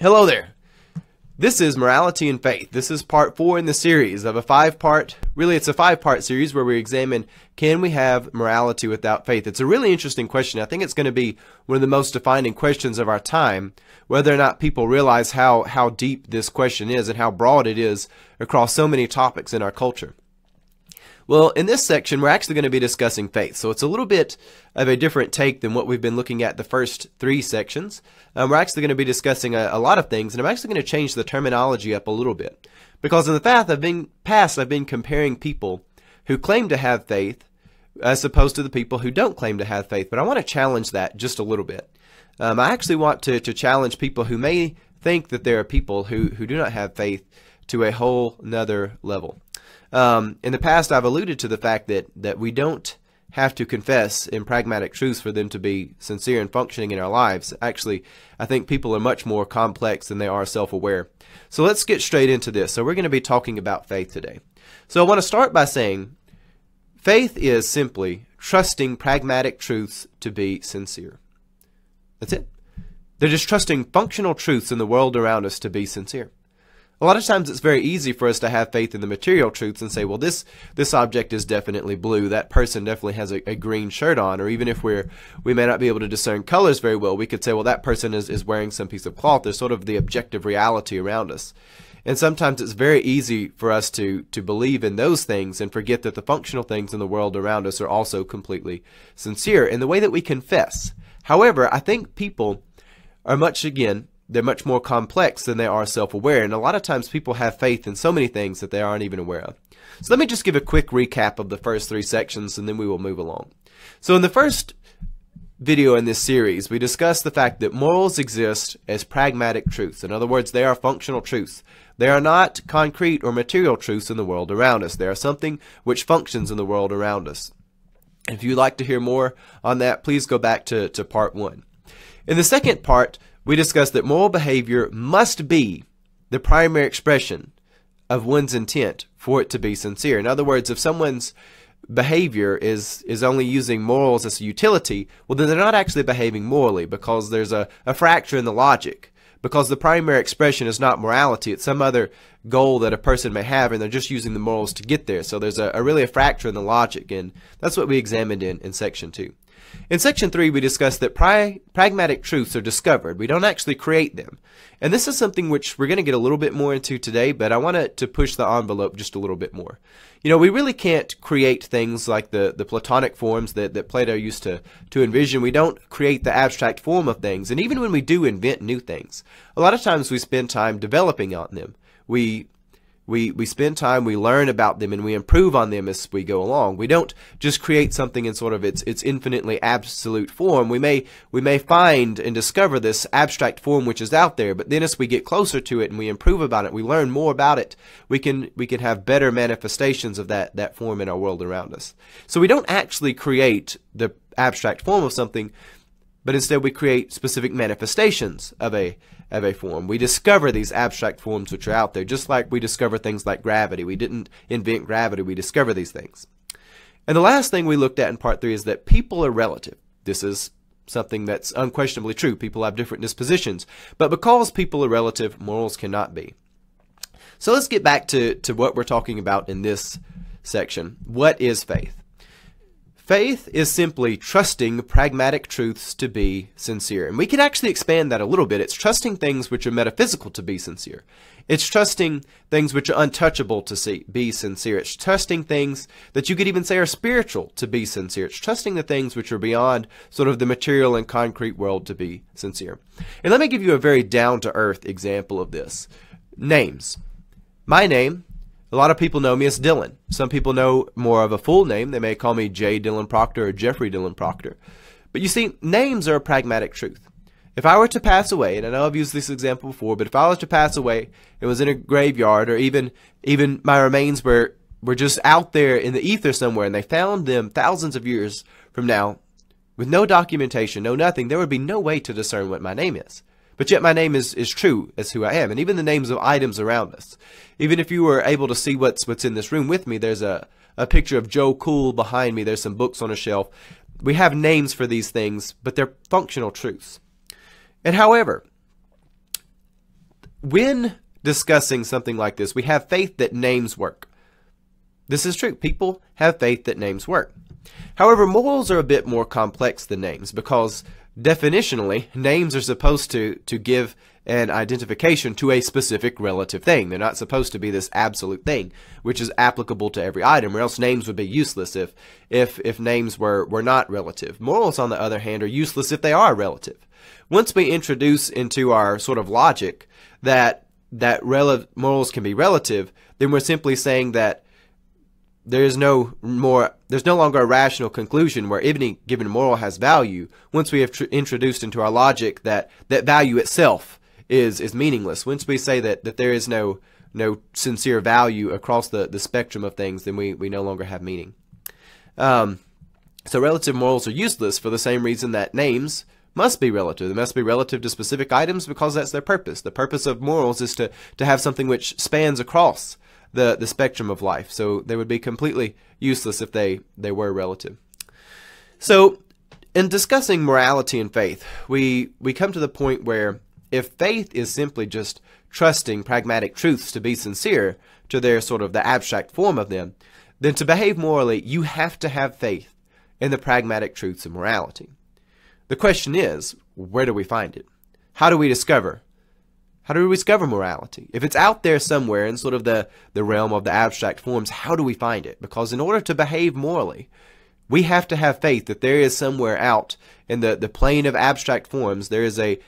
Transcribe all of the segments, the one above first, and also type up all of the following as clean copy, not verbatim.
Hello there. This is Morality and Faith. This is part 4 in the series of a 5-part, really it's a 5-part series where we examine, can we have morality without faith? It's a really interesting question. I think it's going to be one of the most defining questions of our time, whether or not people realize how deep this question is and how broad it is across so many topics in our culture. Well, in this section, we're actually going to be discussing faith. So it's a little bit of a different take than what we've been looking at the first 3 sections. We're actually going to be discussing a lot of things, and I'm actually going to change the terminology up a little bit. Because in the past, I've been comparing people who claim to have faith as opposed to the people who don't claim to have faith. But I want to challenge that just a little bit. I actually want to challenge people who may think that there are people who do not have faith to a whole nother level. In the past, I've alluded to the fact that we don't have to confess in pragmatic truths for them to be sincere and functioning in our lives. Actually, I think people are much more complex than they are self-aware. So let's get straight into this. So we're going to be talking about faith today. So I want to start by saying faith is simply trusting pragmatic truths to be sincere. That's it. They're just trusting functional truths in the world around us to be sincere. A lot of times it's very easy for us to have faith in the material truths and say, well, this object is definitely blue. That person definitely has a green shirt on. Or even if we may not be able to discern colors very well, we could say, well, that person is wearing some piece of cloth. There's sort of the objective reality around us. And sometimes it's very easy for us to believe in those things and forget that the functional things in the world around us are also completely sincere in the way that we confess. However, I think people are they're much more complex than they are self-aware. And a lot of times people have faith in so many things that they aren't even aware of. So let me just give a quick recap of the first 3 sections and then we will move along. So in the first video in this series, we discussed the fact that morals exist as pragmatic truths. In other words, they are functional truths. They are not concrete or material truths in the world around us. They are something which functions in the world around us. If you'd like to hear more on that, please go back to part 1. In the second part, we discussed that moral behavior must be the primary expression of one's intent for it to be sincere. In other words, if someone's behavior is only using morals as a utility, well, then they're not actually behaving morally because there's a fracture in the logic. Because the primary expression is not morality, it's some other goal that a person may have, and they're just using the morals to get there. So there's really a fracture in the logic, and that's what we examined in Section 2. In Section 3, we discussed that pragmatic truths are discovered. We don't actually create them. And this is something which we're going to get a little bit more into today, but I want to push the envelope just a little bit more. You know, we really can't create things like the Platonic forms that Plato used to envision. We don't create the abstract form of things. And even when we do invent new things, a lot of times we spend time developing on them. We spend time, we learn about them, and we improve on them as we go along. We don't just create something in sort of its infinitely absolute form. We may find and discover this abstract form which is out there, but then as we get closer to it and we improve about it, we learn more about it, we can have better manifestations of that form in our world around us. So we don't actually create the abstract form of something, but instead we create specific manifestations of a form. We discover these abstract forms which are out there, just like we discover things like gravity. We didn't invent gravity, we discover these things. And the last thing we looked at in part 3 is that people are relative. This is something that's unquestionably true. People have different dispositions. But because people are relative, morals cannot be. So let's get back to what we're talking about in this section. What is faith? Faith is simply trusting pragmatic truths to be sincere. And we can actually expand that a little bit. It's trusting things which are metaphysical to be sincere. It's trusting things which are untouchable to be sincere. It's trusting things that you could even say are spiritual to be sincere. It's trusting the things which are beyond sort of the material and concrete world to be sincere. And let me give you a very down-to-earth example of this. Names. My name, a lot of people know me as Dylan. Some people know more of a full name. They may call me J. Dylan Proctor or Jeffrey Dylan Proctor. But you see, names are a pragmatic truth. If I were to pass away, and I know I've used this example before, but if I was to pass away and was in a graveyard, or even my remains were just out there in the ether somewhere, and they found them thousands of years from now, with no documentation, no nothing, there would be no way to discern what my name is. But yet my name is true as who I am. And even the names of items around us. Even if you were able to see what's in this room with me, there's a picture of Joe Cool behind me. There's some books on a shelf. We have names for these things, but they're functional truths. And however, when discussing something like this, we have faith that names work. This is true. People have faith that names work. However, morals are a bit more complex than names because definitionally, names are supposed to give an identification to a specific relative thing. They're not supposed to be this absolute thing, which is applicable to every item, or else names would be useless if names were not relative. Morals, on the other hand, are useless if they are relative. Once we introduce into our sort of logic that morals can be relative, then we're simply saying that there's no longer a rational conclusion where any given moral has value once we have introduced into our logic that value itself is meaningless. Once we say that there is no sincere value across the spectrum of things, then we no longer have meaning. So relative morals are useless for the same reason that names must be relative. They must be relative to specific items because that's their purpose. The purpose of morals is to have something which spans across the spectrum of life. So they would be completely useless if they were relative. So in discussing morality and faith, we come to the point where if faith is simply just trusting pragmatic truths to be sincere to their sort of the abstract form of them, then to behave morally, you have to have faith in the pragmatic truths of morality. The question is, where do we find it? How do we discover morality? If it's out there somewhere in sort of the realm of the abstract forms, how do we find it? Because in order to behave morally, we have to have faith that there is somewhere out in the plane of abstract forms, there is a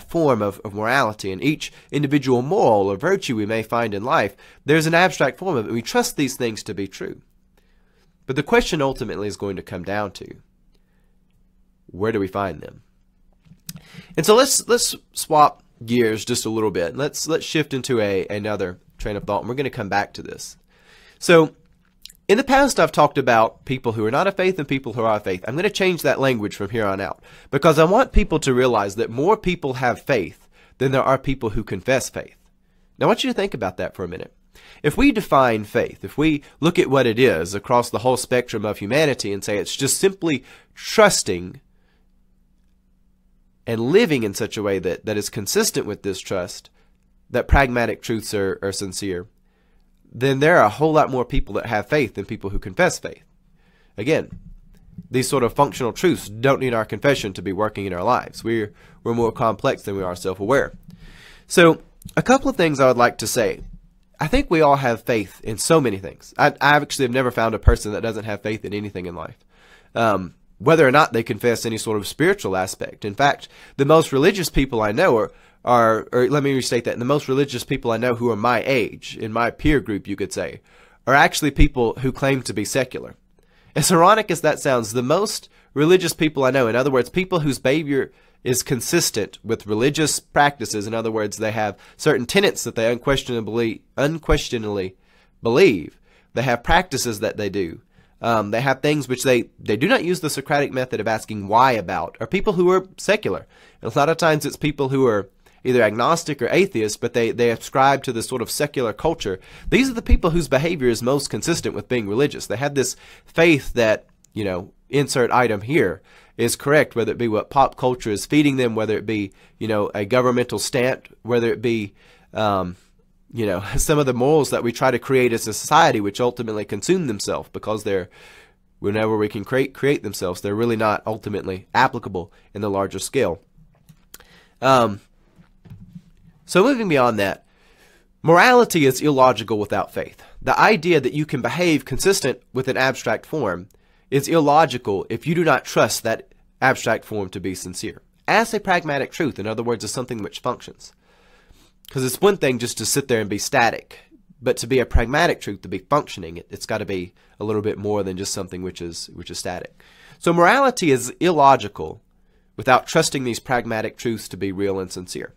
form of morality. In each individual moral or virtue we may find in life, there's an abstract form of it. We trust these things to be true. But the question ultimately is going to come down to, where do we find them? And so let's swap gears just a little bit. Let's shift into another train of thought, and we're going to come back to this. So in the past, I've talked about people who are not of faith and people who are of faith. I'm going to change that language from here on out because I want people to realize that more people have faith than there are people who confess faith. Now, I want you to think about that for a minute. If we define faith, if we look at what it is across the whole spectrum of humanity and say it's just simply trusting and living in such a way that is consistent with this trust, that pragmatic truths are sincere, then there are a whole lot more people that have faith than people who confess faith. Again, these sort of functional truths don't need our confession to be working in our lives. We're more complex than we are self-aware. So a couple of things I would like to say. I think we all have faith in so many things. I actually have never found a person that doesn't have faith in anything in life. Whether or not they confess any sort of spiritual aspect. In fact, the most religious people I know or let me restate that, the most religious people I know who are my age, in my peer group you could say, are actually people who claim to be secular. As ironic as that sounds, the most religious people I know, in other words, people whose behavior is consistent with religious practices, in other words, they have certain tenets that they unquestionably believe, they have practices that they do, they have things which they do not use the Socratic method of asking why about, are people who are secular. And a lot of times it's people who are either agnostic or atheist, but they ascribe to this sort of secular culture. These are the people whose behavior is most consistent with being religious. They have this faith that, insert item here is correct, whether it be what pop culture is feeding them, whether it be, a governmental stamp, whether it be, some of the morals that we try to create as a society, which ultimately consume themselves because whenever we can create themselves, they're really not ultimately applicable in the larger scale. So moving beyond that, morality is illogical without faith. The idea that you can behave consistent with an abstract form is illogical if you do not trust that abstract form to be sincere. As a pragmatic truth, in other words, is something which functions. Because it's one thing just to sit there and be static, but to be a pragmatic truth, to be functioning, it's got to be a little bit more than just something which is static. So morality is illogical without trusting these pragmatic truths to be real and sincere.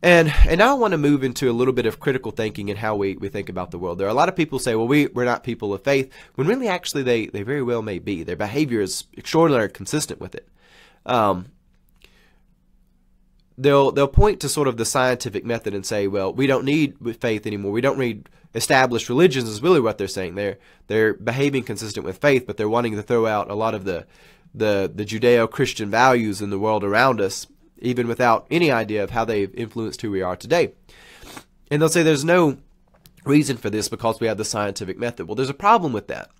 And now I want to move into a little bit of critical thinking and how we think about the world. There are a lot of people who say, well, we're not people of faith, when really actually they very well may be. Their behavior is extraordinarily consistent with it. They'll point to sort of the scientific method and say, well, we don't need faith anymore. We don't need established religions is really what they're saying. They're behaving consistent with faith, but they're wanting to throw out a lot of the Judeo-Christian values in the world around us. even without any idea of how they've influenced who we are today. And they'll say there's no reason for this because we have the scientific method. Well, there's a problem with that.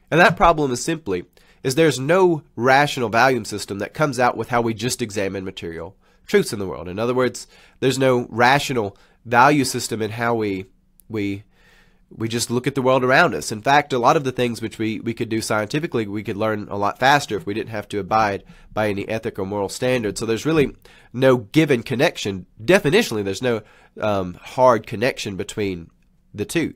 And that problem is simply there's no rational value system that comes out with how we just examine material truths in the world. In other words, there's no rational value system in how we just look at the world around us. In fact, a lot of the things which we could do scientifically, we could learn a lot faster if we didn't have to abide by any ethical or moral standards. So there's really no given connection. Definitionally, there's no hard connection between the two.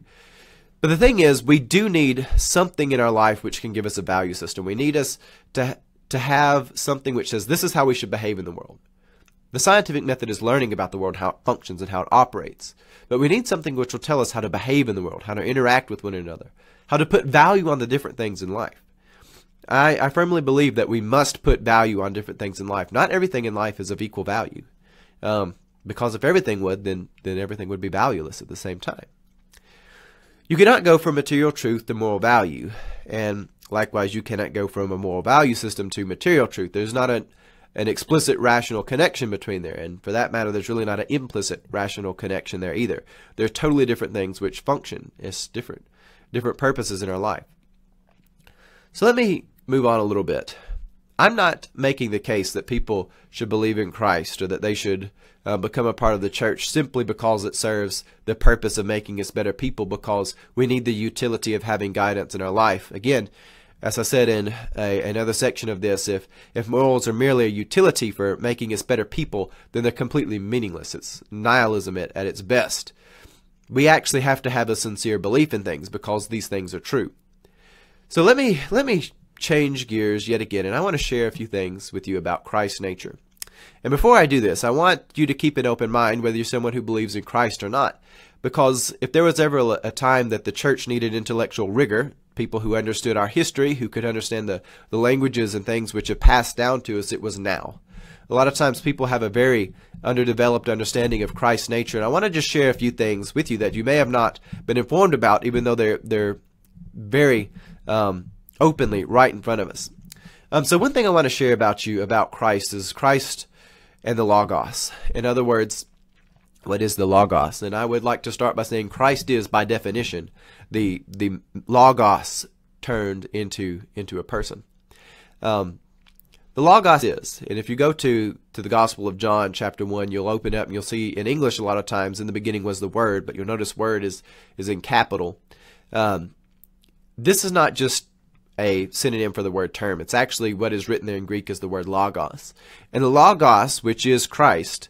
But the thing is, we do need something in our life which can give us a value system. We need us to have something which says this is how we should behave in the world. The scientific method is learning about the world, how it functions and how it operates. But we need something which will tell us how to behave in the world, how to interact with one another, how to put value on the different things in life. I firmly believe that we must put value on different things in life. Not everything in life is of equal value. Because if everything would, then everything would be valueless at the same time. You cannot go from material truth to moral value. And likewise, you cannot go from a moral value system to material truth. There's not an explicit rational connection between there. And for that matter, there's really not an implicit rational connection there either. They're totally different things which function as different purposes in our life. So let me move on a little bit. I'm not making the case that people should believe in Christ or that they should become a part of the church simply because it serves the purpose of making us better people, because we need the utility of having guidance in our life. Again, as I said in another section of this, if morals are merely a utility for making us better people, then they're completely meaningless. It's nihilism at its best. We actually have to have a sincere belief in things because these things are true. So let me change gears yet again, and I want to share a few things with you about Christ's nature. And before I do this, I want you to keep an open mind whether you're someone who believes in Christ or not. Because if there was ever a time that the church needed intellectual rigor, people who understood our history, who could understand the languages and things which have passed down to us, it was now. A lot of times people have a very underdeveloped understanding of Christ's nature, and I want to just share a few things with you that you may have not been informed about, even though they're very openly right in front of us. So one thing I want to share about Christ is Christ and the Logos. In other words, what is the Logos? And I would like to start by saying Christ is, by definition, the Logos turned into a person. The Logos is, and if you go to the Gospel of John, chapter 1, you'll open up and you'll see in English a lot of times in the beginning was the Word, but you'll notice Word is in capital. This is not just a synonym for the word term. It's actually what is written there in Greek as the word Logos. And the Logos, which is Christ,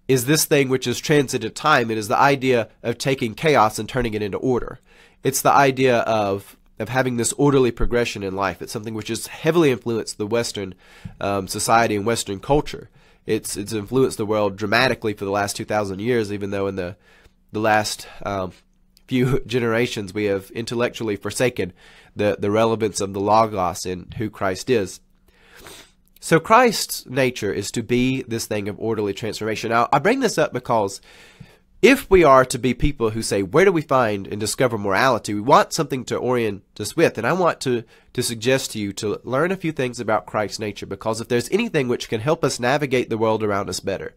is this thing which is transcendent time. It is the idea of taking chaos and turning it into order. It's the idea of having this orderly progression in life. It's something which has heavily influenced the Western society and Western culture. It's influenced the world dramatically for the last 2,000 years, even though in the last few generations we have intellectually forsaken the relevance of the Logos and who Christ is. So Christ's nature is to be this thing of orderly transformation. Now, I bring this up because if we are to be people who say, where do we find and discover morality, we want something to orient us with. And I want to suggest to you to learn a few things about Christ's nature, because if there's anything which can help us navigate the world around us better,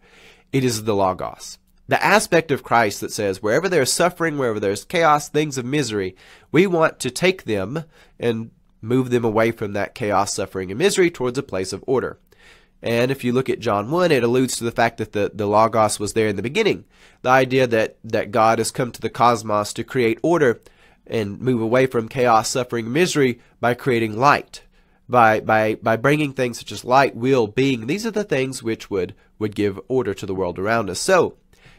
it is the Logos. The aspect of Christ that says wherever there's suffering, wherever there's chaos, things of misery, we want to take them and move them away from that chaos, suffering, and misery towards a place of order. And if you look at John 1, it alludes to the fact that the Logos was there in the beginning. The idea that God has come to the cosmos to create order and move away from chaos, suffering, misery by creating light. By bringing things such as light, will, being. These are the things which would give order to the world around us. So,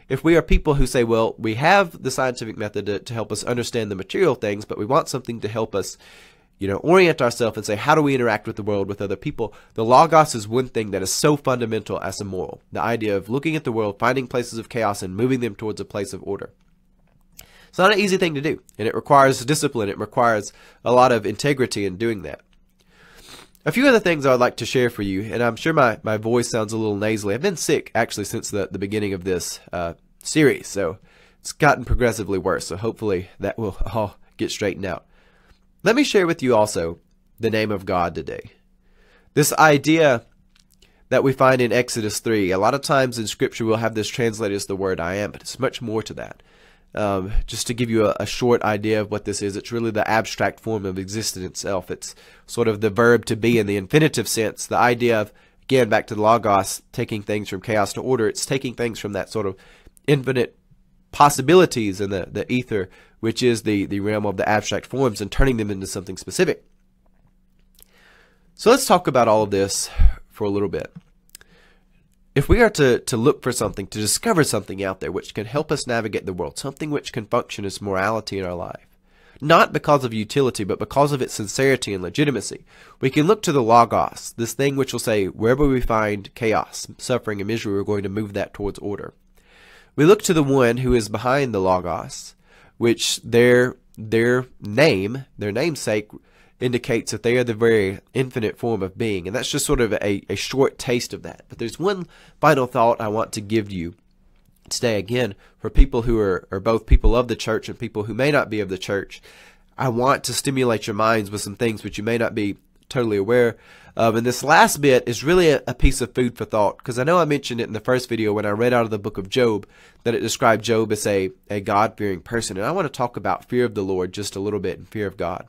if we are people who say, well, we have the scientific method to help us understand the material things, but we want something to help us, orient ourselves and say, how do we interact with the world, with other people? The Logos is one thing that is so fundamental as a moral. The idea of looking at the world, finding places of chaos, and moving them towards a place of order. It's not an easy thing to do, and it requires discipline. It requires a lot of integrity in doing that. A few other things I would like to share for you, and I'm sure my voice sounds a little nasally. I've been sick, actually, since the beginning of this series, so it's gotten progressively worse, so hopefully that will all get straightened out. Let me share with you also the name of God today. This idea that we find in Exodus 3. A lot of times in Scripture we'll have this translated as the word I am, but it's much more to that. Just to give you a short idea of what this is, it's really the abstract form of existence itself. It's sort of the verb to be in the infinitive sense. The idea of, again, back to the Logos, taking things from chaos to order. It's taking things from that sort of infinite possibilities in the ether, which is the realm of the abstract forms, and turning them into something specific. So let's talk about all of this for a little bit. If we are to look for something, to discover something out there which can help us navigate the world, something which can function as morality in our life, not because of utility, but because of its sincerity and legitimacy, we can look to the Logos, this thing which will say, wherever we find chaos, suffering, and misery, we're going to move that towards order. We look to the one who is behind the Logos, which their namesake, indicates that they are the very infinite form of being. And that's just sort of a short taste of that. But there's one final thought I want to give you today, again, for people who are both people of the church and people who may not be of the church. I want to stimulate your minds with some things which you may not be totally aware of. And this last bit is really a piece of food for thought, because I know I mentioned it in the first video when I read out of the book of Job, that it described Job as a God-fearing person. And I want to talk about fear of the Lord just a little bit, and fear of God.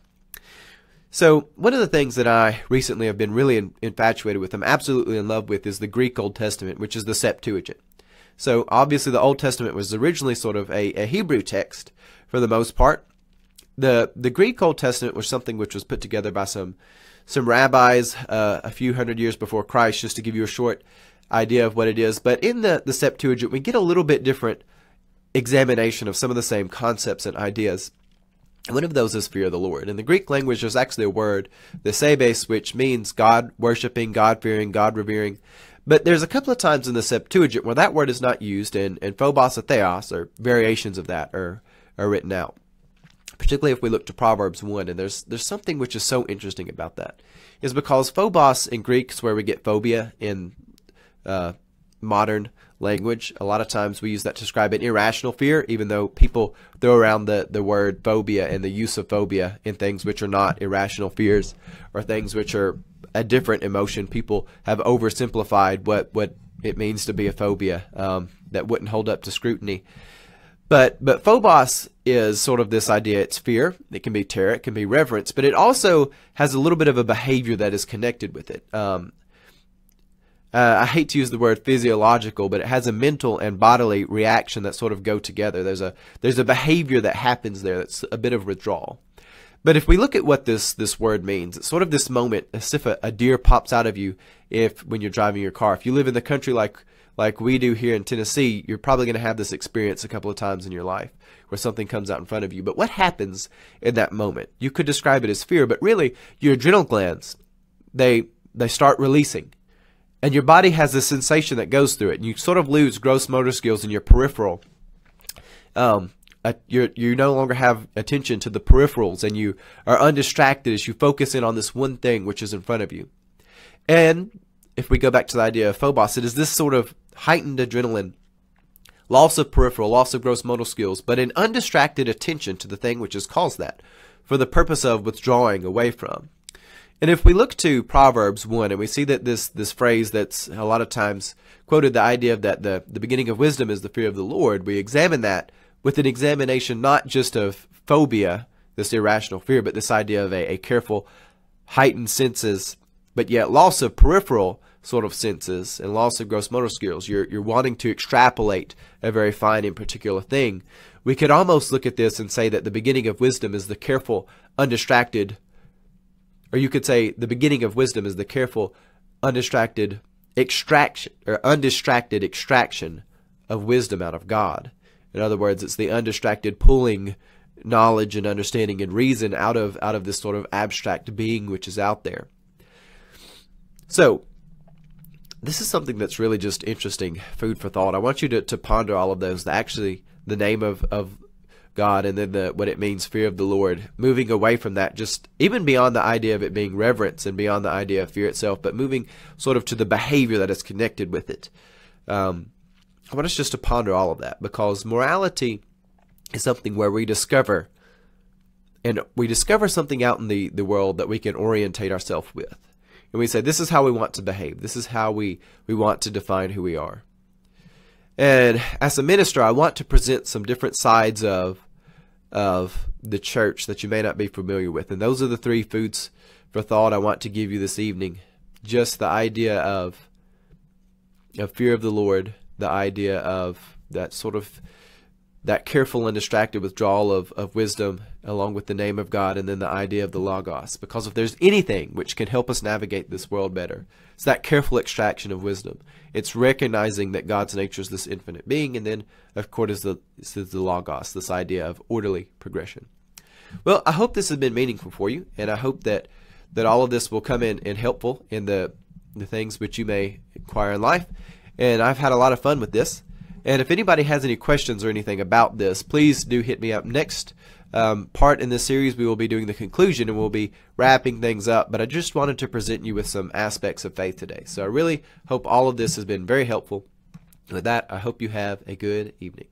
So one of the things that I recently have been really infatuated with, I'm absolutely in love with, is the Greek Old Testament, which is the Septuagint. So obviously the Old Testament was originally sort of a Hebrew text for the most part. The Greek Old Testament was something which was put together by some rabbis a few hundred years before Christ, just to give you a short idea of what it is. But in the Septuagint, we get a little bit different examination of some of the same concepts and ideas. One of those is fear of the Lord. In the Greek language, there's actually a word, the sebes, which means God worshiping, God fearing, God revering. But there's a couple of times in the Septuagint where that word is not used, and phobos or theos, or variations of that, are written out. Particularly if we look to Proverbs 1, and there's something which is so interesting about that. Is because phobos in Greek is where we get phobia in modern language. A lot of times we use that to describe an irrational fear, even though people throw around the word phobia and the use of phobia in things which are not irrational fears, or things which are a different emotion. People have oversimplified what it means to be a phobia that wouldn't hold up to scrutiny. But phobos is sort of this idea. It's fear. It can be terror. It can be reverence. But it also has a little bit of a behavior that is connected with it. I hate to use the word physiological, but it has a mental and bodily reaction that sort of go together. There's a behavior that happens there that's a bit of withdrawal. But if we look at what this word means, it's sort of this moment as if a deer pops out of you when you're driving your car. If you live in the country like we do here in Tennessee, you're probably going to have this experience a couple of times in your life where something comes out in front of you. But what happens in that moment? You could describe it as fear, but really your adrenal glands, they start releasing. And your body has this sensation that goes through it. And you sort of lose gross motor skills in your peripheral. You no longer have attention to the peripherals, and you are undistracted as you focus in on this one thing which is in front of you. And if we go back to the idea of phobos, it is this sort of heightened adrenaline, loss of peripheral, loss of gross motor skills, but an undistracted attention to the thing which has caused that, for the purpose of withdrawing away from. And if we look to Proverbs 1, and we see that this phrase that's a lot of times quoted, the idea of that the beginning of wisdom is the fear of the Lord, we examine that with an examination not just of phobia, this irrational fear, but this idea of a careful, heightened senses, but yet loss of peripheral sort of senses and loss of gross motor skills. You're wanting to extrapolate a very fine and particular thing. We could almost look at this and say that the beginning of wisdom is the careful, undistracted, or you could say the beginning of wisdom is the careful, undistracted extraction of wisdom out of God. In other words, it's the undistracted pulling knowledge and understanding and reason out of this sort of abstract being which is out there. So this is something that's really just interesting food for thought. I want you to ponder all of those. The name of God, and then what it means, fear of the Lord, moving away from that, just even beyond the idea of it being reverence and beyond the idea of fear itself, but moving sort of to the behavior that is connected with it. I want us just to ponder all of that, because morality is something where we discover something out in the world that we can orientate ourselves with. And we say, this is how we want to behave. This is how we want to define who we are. And as a minister, I want to present some different sides of the church that you may not be familiar with. And those are the 3 foods for thought I want to give you this evening. Just the idea of fear of the Lord, the idea of that careful and distracted withdrawal of wisdom along with the name of God, and then the idea of the Logos. Because if there's anything which can help us navigate this world better, it's that careful extraction of wisdom. It's recognizing that God's nature is this infinite being, and then, of course, is the Logos, this idea of orderly progression. Well, I hope this has been meaningful for you, and I hope that all of this will come in and helpful in the things which you may acquire in life. And I've had a lot of fun with this. And if anybody has any questions or anything about this, please do hit me up. Next part in this series, we will be doing the conclusion and we'll be wrapping things up. But I just wanted to present you with some aspects of faith today. So I really hope all of this has been very helpful. With that, I hope you have a good evening.